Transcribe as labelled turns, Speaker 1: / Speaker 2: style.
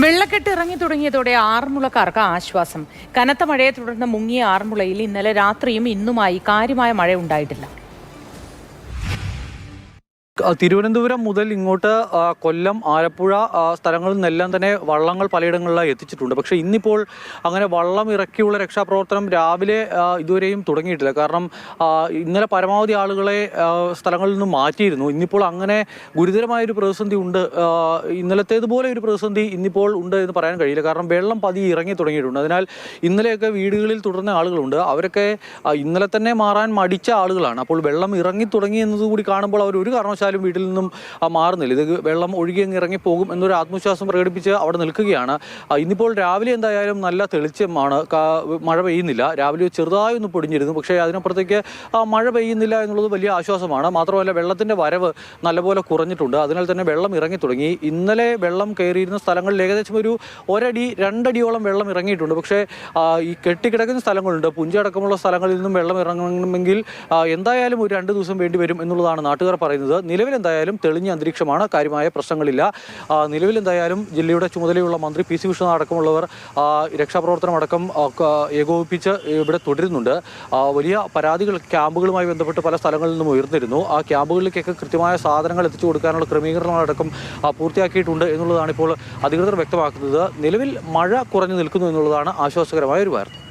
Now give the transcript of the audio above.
Speaker 1: വെള്ളക്കെട്ട് ഇറങ്ങി തുടങ്ങിയതോടെ ആറന്മുളക്കാർക്ക് ആശ്വാസം. കനത്ത മഴയെ തുടർന്ന് മുങ്ങിയ ആറന്മുളയിൽ ഇന്നലെ രാത്രിയും ഇന്നുമായി കാര്യമായ മഴ ഉണ്ടായിട്ടില്ല.
Speaker 2: തിരുവനന്തപുരം മുതൽ ഇങ്ങോട്ട് കൊല്ലം, ആലപ്പുഴ സ്ഥലങ്ങളിൽ നിന്നെല്ലാം തന്നെ വള്ളങ്ങൾ പലയിടങ്ങളിലായി എത്തിച്ചിട്ടുണ്ട്. പക്ഷേ ഇന്നിപ്പോൾ അങ്ങനെ വള്ളം ഇറക്കിയുള്ള രക്ഷാപ്രവർത്തനം രാവിലെ ഇതുവരെയും തുടങ്ങിയിട്ടില്ല. കാരണം ഇന്നലെ പരമാവധി ആളുകളെ സ്ഥലങ്ങളിൽ നിന്ന് മാറ്റിയിരുന്നു. ഇന്നിപ്പോൾ അങ്ങനെ ഗുരുതരമായൊരു പ്രതിസന്ധി ഉണ്ട്, ഇന്നലത്തേതുപോലെ ഒരു പ്രതിസന്ധി ഇന്നിപ്പോൾ ഉണ്ട് എന്ന് പറയാൻ കഴിയില്ല. കാരണം വെള്ളം പതിയെ ഇറങ്ങി തുടങ്ങിയിട്ടുണ്ട്. അതിനാൽ ഇന്നലെയൊക്കെ വീടുകളിൽ തുടർന്ന ആളുകളുണ്ട്, അവരൊക്കെ ഇന്നലെ തന്നെ മാറാൻ മടിച്ച ആളുകളാണ്. അപ്പോൾ വെള്ളം ഇറങ്ങി തുടങ്ങി എന്നതുകൂടി കാണുമ്പോൾ അവർ ഒരു കാരണവശാലും വീട്ടിൽ നിന്നും മാറുന്നില്ല. ഇത് വെള്ളം ഒഴുകി അങ്ങ് ഇറങ്ങിപ്പോകും എന്നൊരു ആത്മവിശ്വാസം പ്രകടിപ്പിച്ച് അവിടെ നിൽക്കുകയാണ്. ഇന്നിപ്പോൾ രാവിലെ എന്തായാലും നല്ല തെളിച്ചമാണ്, മഴ പെയ്യുന്നില്ല. രാവിലെ ചെറുതായി ഒന്ന് പൊടിഞ്ഞിരുന്നു, പക്ഷേ അതിനപ്പുറത്തേക്ക് മഴ പെയ്യുന്നില്ല എന്നുള്ളത് വലിയ ആശ്വാസമാണ്. മാത്രമല്ല വെള്ളത്തിൻ്റെ വരവ് നല്ലപോലെ കുറഞ്ഞിട്ടുണ്ട്. അതിനാൽ തന്നെ വെള്ളം ഇറങ്ങി തുടങ്ങി. ഇന്നലെ വെള്ളം കയറിയിരുന്ന സ്ഥലങ്ങളിൽ ഏകദേശം ഒരു 1-2 അടിയോളം വെള്ളം ഇറങ്ങിയിട്ടുണ്ട്. പക്ഷേ ഈ കെട്ടിക്കിടക്കുന്ന സ്ഥലങ്ങളുണ്ട്, പുഞ്ച അടക്കമുള്ള സ്ഥലങ്ങളിൽ നിന്നും വെള്ളം ഇറങ്ങണമെങ്കിൽ എന്തായാലും ഒരു 2 ദിവസം വേണ്ടി വരും എന്നുള്ളതാണ് നാട്ടുകാർ പറയുന്നത്. നിലവിലെന്തായാലും തെളിഞ്ഞ അന്തരീക്ഷമാണ്, കാര്യമായ പ്രശ്നങ്ങളില്ല. നിലവിലെന്തായാലും ജില്ലയുടെ ചുമതലയുള്ള മന്ത്രി പി സി വിഷ്ണു അടക്കമുള്ളവർ രക്ഷാപ്രവർത്തനം അടക്കം ഏകോപിപ്പിച്ച് ഇവിടെ തുടരുന്നുണ്ട്. വലിയ പരാതികൾ ക്യാമ്പുകളുമായി ബന്ധപ്പെട്ട് പല സ്ഥലങ്ങളിൽ നിന്നും ഉയർന്നിരുന്നു. ആ ക്യാമ്പുകളിലേക്കൊക്കെ കൃത്യമായ സാധനങ്ങൾ എത്തിച്ചു കൊടുക്കാനുള്ള ക്രമീകരണങ്ങളടക്കം പൂർത്തിയാക്കിയിട്ടുണ്ട് എന്നുള്ളതാണ് ഇപ്പോൾ അധികൃതർ വ്യക്തമാക്കുന്നത്. നിലവിൽ മഴ കുറഞ്ഞു നിൽക്കുന്നു എന്നുള്ളതാണ് ആശ്വാസകരമായ ഒരു വാർത്ത.